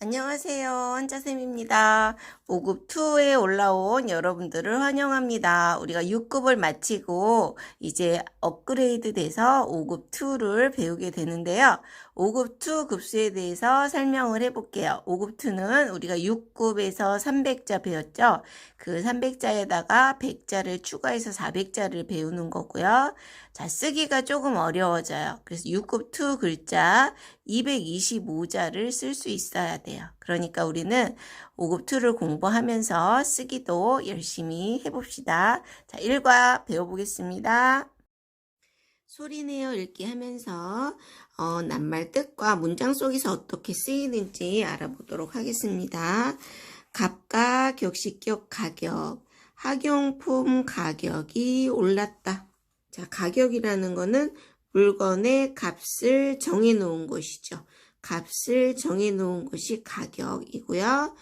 안녕하세요. 한자쌤입니다. 5급2에 올라온 여러분들을 환영합니다. 우리가 6급을 마치고 이제 업그레이드 돼서 5급2를 배우게 되는데요. 5급2 급수에 대해서 설명을 해볼게요. 5급2는 우리가 6급에서 300자 배웠죠. 그 300자에다가 100자를 추가해서 400자를 배우는 거고요. 자, 쓰기가 조금 어려워져요. 그래서 6급2 글자 225자를 쓸 수 있어야 돼요. 그러니까 우리는 5급2를 공부하면서 쓰기도 열심히 해봅시다. 자, 1과 배워보겠습니다. 소리내어 읽기 하면서 낱말 뜻과 문장 속에서 어떻게 쓰이는지 알아보도록 하겠습니다. 값과 격식격 가격, 학용품 가격이 올랐다. 자, 가격이라는 거는 물건의 값을 정해놓은 것이죠. 값을 정해놓은 것이 가격이고요.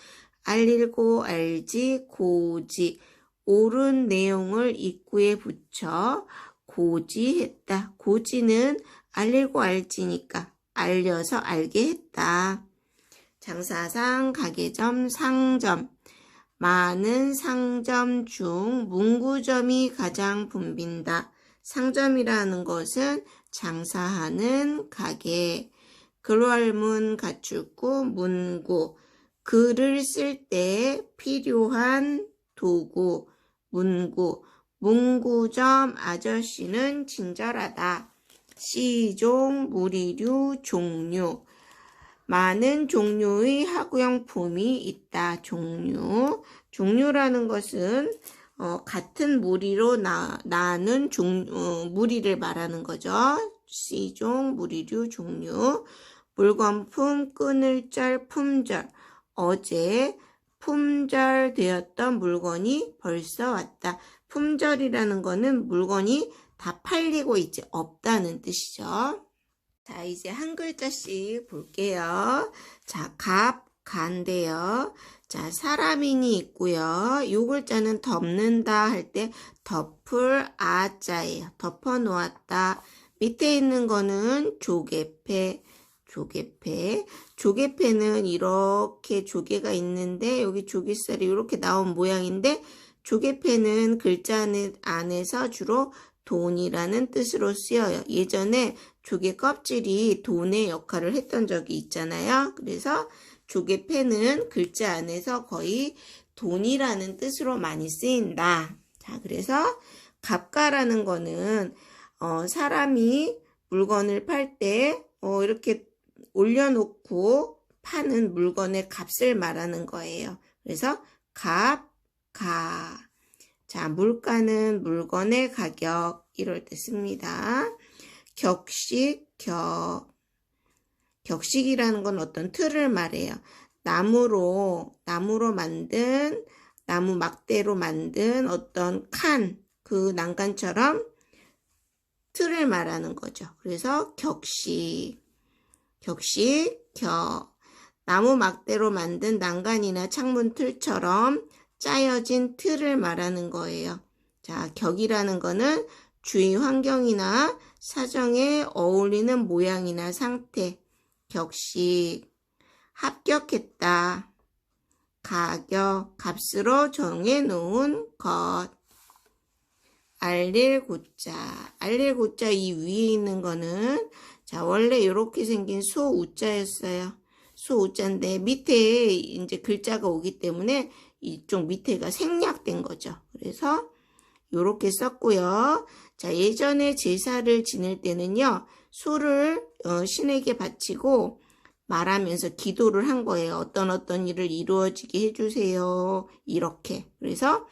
알릴고 알지 고지 옳은 내용을 입구에 붙여 고지했다. 고지는 알릴고 알지니까 알려서 알게 했다. 장사상 가게점 상점 많은 상점 중 문구점이 가장 붐빈다. 상점이라는 것은 장사하는 가게, 글월문 가축구 문구, 글을 쓸 때 필요한 도구, 문구, 문구점 아저씨는 친절하다. 시종, 무리류, 종류, 많은 종류의 학용품이 있다. 종류라는 것은 같은 무리로 나는 무리를 말하는 거죠. 시종, 무리류, 종류. 물건품, 끊을절, 품절. 어제 품절되었던 물건이 벌써 왔다. 품절이라는 거는 물건이 다 팔리고 이제 없다는 뜻이죠. 자, 이제 한 글자씩 볼게요. 자, 간데요. 자, 사람인이 있고요. 이 글자는 덮는다 할 때 덮을 아자예요. 덮어 놓았다. 밑에 있는 거는 조개패. 조개패는 이렇게 조개가 있는데 여기 조개살이 이렇게 나온 모양인데 조개패는 글자 안에서 주로 돈이라는 뜻으로 쓰여요. 예전에 조개 껍질이 돈의 역할을 했던 적이 있잖아요. 그래서 조개패는 글자 안에서 거의 돈이라는 뜻으로 많이 쓰인다. 자, 그래서 갑가라는 거는 사람이 물건을 팔 때 이렇게 올려놓고 파는 물건의 값을 말하는 거예요. 그래서 가. 자, 물가는 물건의 가격 이럴 때 씁니다. 격식이라는 건 어떤 틀을 말해요. 나무 막대로 만든 어떤 그 난간처럼 틀을 말하는 거죠. 그래서 나무 막대로 만든 난간이나 창문 틀처럼 짜여진 틀을 말하는 거예요. 자, 격이라는 거는 주위 환경이나 사정에 어울리는 모양이나 상태. 격식. 합격했다. 가격. 값으로 정해놓은 것. 알릴 고자 이 위에 있는 거는 자, 원래 이렇게 생긴 소우자였어요. 소우자인데 밑에 이제 글자가 오기 때문에 이쪽 밑에가 생략된 거죠. 그래서 이렇게 썼고요. 자, 예전에 제사를 지낼 때는요. 소를 신에게 바치고 말하면서 기도를 한 거예요. 어떤 일을 이루어지게 해주세요. 이렇게. 그래서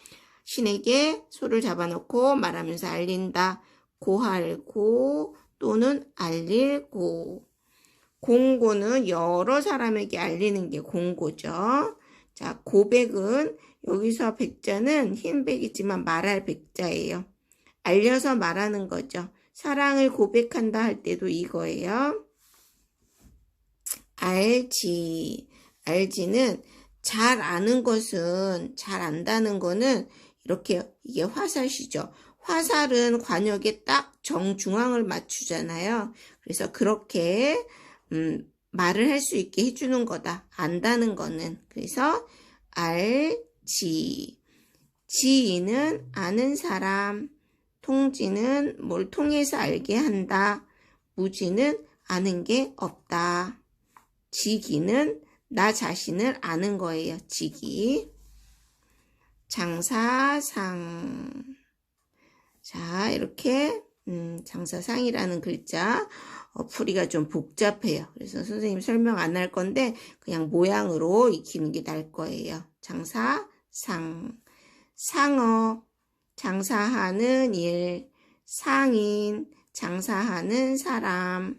신에게 소를 잡아놓고 말하면서 알린다. 고할고 또는 알릴고. 공고는 여러 사람에게 알리는 게 공고죠. 자, 고백은 여기서 백자는 흰 백이지만 말할 백자예요. 알려서 말하는 거죠. 사랑을 고백한다 할 때도 이거예요. 알지는 잘 아는 것은 잘 안다는 거는 이렇게 이게 화살시죠. 화살은 관역에 딱 정중앙을 맞추잖아요. 그래서 그렇게 말을 할 수 있게 해주는 거다. 안다는 거는. 그래서 알지. 지는 아는 사람. 통지는 뭘 통해서 알게 한다. 무지는 아는 게 없다. 지기는 나 자신을 아는 거예요. 지기. 장사상. 자, 이렇게 장사상이라는 글자 풀이가 좀 복잡해요. 그래서 선생님 설명 안 할 건데 그냥 모양으로 익히는 게 나을 거예요. 장사상. 상업. 장사하는 일. 상인. 장사하는 사람.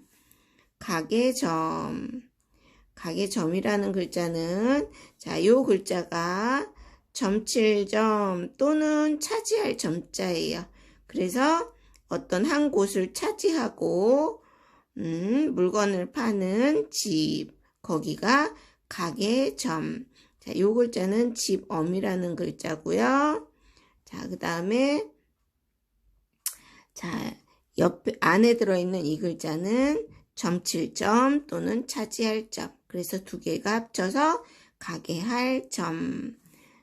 가게점. 가게점이라는 글자는 자, 요 글자가 점칠점 또는 차지할 점자예요. 그래서 어떤 한 곳을 차지하고 물건을 파는 집, 거기가 가게점. 자, 요 글자는 집엄이라는 글자고요. 자, 그 다음에 자, 옆에 안에 들어있는 이 글자는 점칠점 또는 차지할 점. 그래서 두 개가 합쳐서 가게할 점.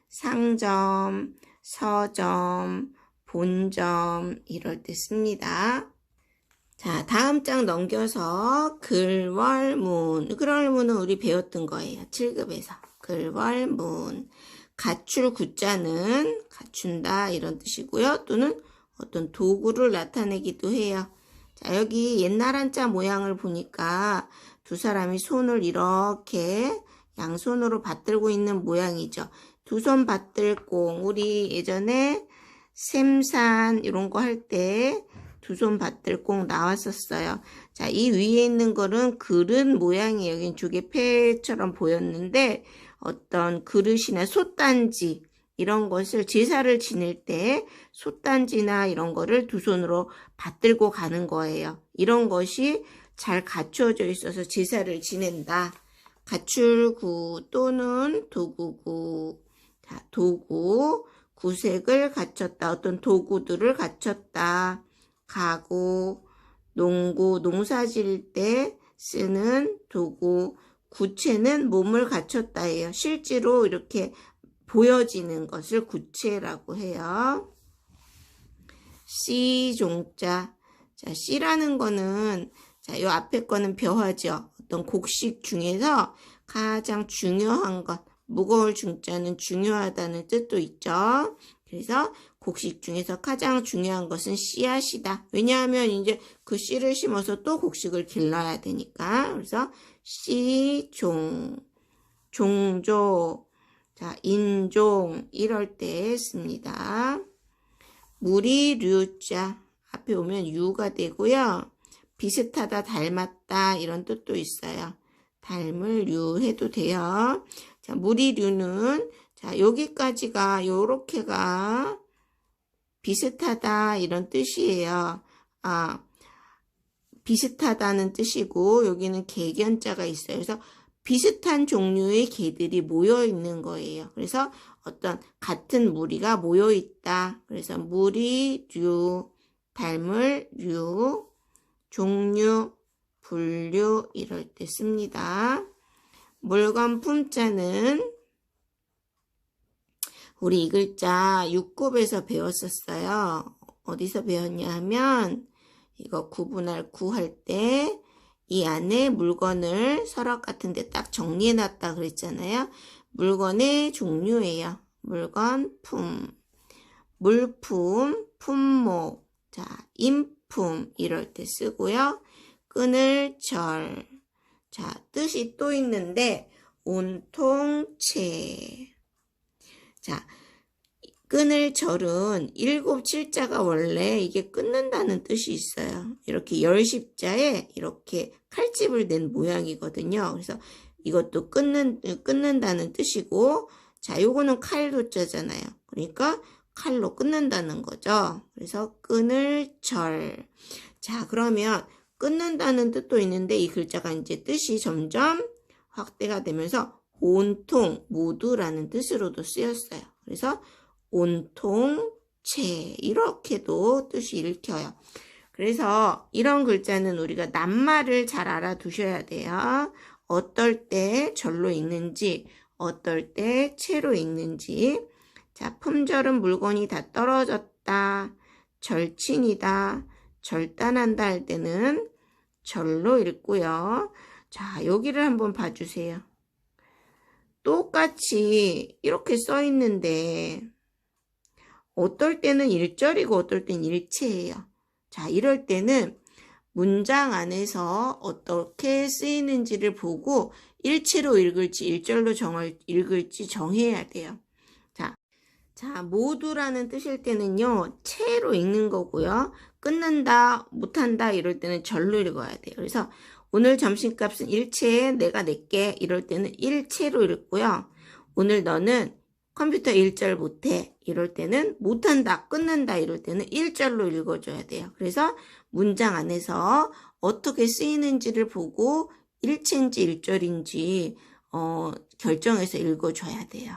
상점, 서점, 본점 이럴 때 씁니다. 자, 다음 장 넘겨서 글월문. 글월문은 우리 배웠던 거예요. 7급에서. 글월문. 갖출 구자는 갖춘다 이런 뜻이고요. 또는 어떤 도구를 나타내기도 해요. 자, 여기 옛날 한자 모양을 보니까 두 사람이 손을 이렇게 양손으로 받들고 있는 모양이죠. 두 손 받들고 우리 예전에 샘산 이런 거 할 때 두 손 받들고 나왔었어요. 자, 이 위에 있는 거는 그릇 모양이에요. 여긴 조개패처럼 보였는데 어떤 그릇이나 솥단지 이런 것을 제사를 지낼 때 솥단지나 이런 거를 두 손으로 받들고 가는 거예요. 이런 것이 잘 갖추어져 있어서 제사를 지낸다. 갖출구 또는 도구구. 자, 도구, 구색을 갖췄다. 어떤 도구들을 갖췄다. 가구, 농구, 농사 지을 때 쓰는 도구, 구체는 몸을 갖췄다예요. 실제로 이렇게 보여지는 것을 구체라고 해요. 씨종자. 자, 씨라는 거는 자, 요 앞에 거는 벼화죠. 어떤 곡식 중에서 가장 중요한 것, 무거울 중자는 중요하다는 뜻도 있죠. 그래서 곡식 중에서 가장 중요한 것은 씨앗이다. 왜냐하면 이제 그 씨를 심어서 또 곡식을 길러야 되니까. 그래서 씨종, 종조, 자, 인종 이럴 때 씁니다. 물이 류자 앞에 오면 유가 되고요. 비슷하다, 닮았다 이런 뜻도 있어요. 닮을 류 해도 돼요. 자, 물이 류는 자, 여기까지가 요렇게가 비슷하다 이런 뜻이에요. 아, 비슷하다는 뜻이고 여기는 개견자가 있어요. 그래서 비슷한 종류의 개들이 모여 있는 거예요. 그래서 어떤 같은 무리가 모여 있다. 그래서 무리, 류, 닮을 류, 종류, 분류 이럴 때 씁니다. 물건 품자는 우리 이 글자 6급에서 배웠었어요. 어디서 배웠냐 하면 이거 구분할 구할 때 이 안에 물건을 서랍 같은 데 딱 정리해 놨다 그랬잖아요. 물건의 종류예요. 물건, 품, 물품, 품목, 자, 인품 이럴 때 쓰고요. 끈을 절, 자, 뜻이 또 있는데 온통체. 자, 끈을 절은 7칠자가 원래 이게 끊는다는 뜻이 있어요. 이렇게 10십자에 이렇게 칼집을 낸 모양이거든요. 그래서 이것도 끊는다는 뜻이고, 자, 요거는 칼도자잖아요. 그러니까 칼로 끊는다는 거죠. 그래서 끈을 절. 자, 그러면 끊는다는 뜻도 있는데 이 글자가 이제 뜻이 점점 확대가 되면서 온통, 모두라는 뜻으로도 쓰였어요. 그래서 온통체 이렇게도 뜻이 읽혀요. 그래서 이런 글자는 우리가 낱말을 잘 알아두셔야 돼요. 어떨 때 절로 읽는지, 어떨 때 채로 읽는지. 자, 품절은 물건이 다 떨어졌다, 절친이다, 절단한다 할 때는 절로 읽고요. 자, 여기를 한번 봐주세요. 똑같이 이렇게 써 있는데 어떨 때는 일절이고 어떨 때는 일체예요. 자, 이럴 때는 문장 안에서 어떻게 쓰이는지를 보고 일체로 읽을지 일절로 읽을지 정해야 돼요. 자, 모두라는 뜻일 때는요, 채로 읽는 거고요. 끝난다, 못한다 이럴 때는 절로 읽어야 돼요. 그래서 오늘 점심값은 일체에 내가 낼게 이럴 때는 일체로 읽고요. 오늘 너는 컴퓨터 일절 못해 이럴 때는 못한다, 끝난다 이럴 때는 일절로 읽어줘야 돼요. 그래서 문장 안에서 어떻게 쓰이는지를 보고 일체인지 일절인지 결정해서 읽어줘야 돼요.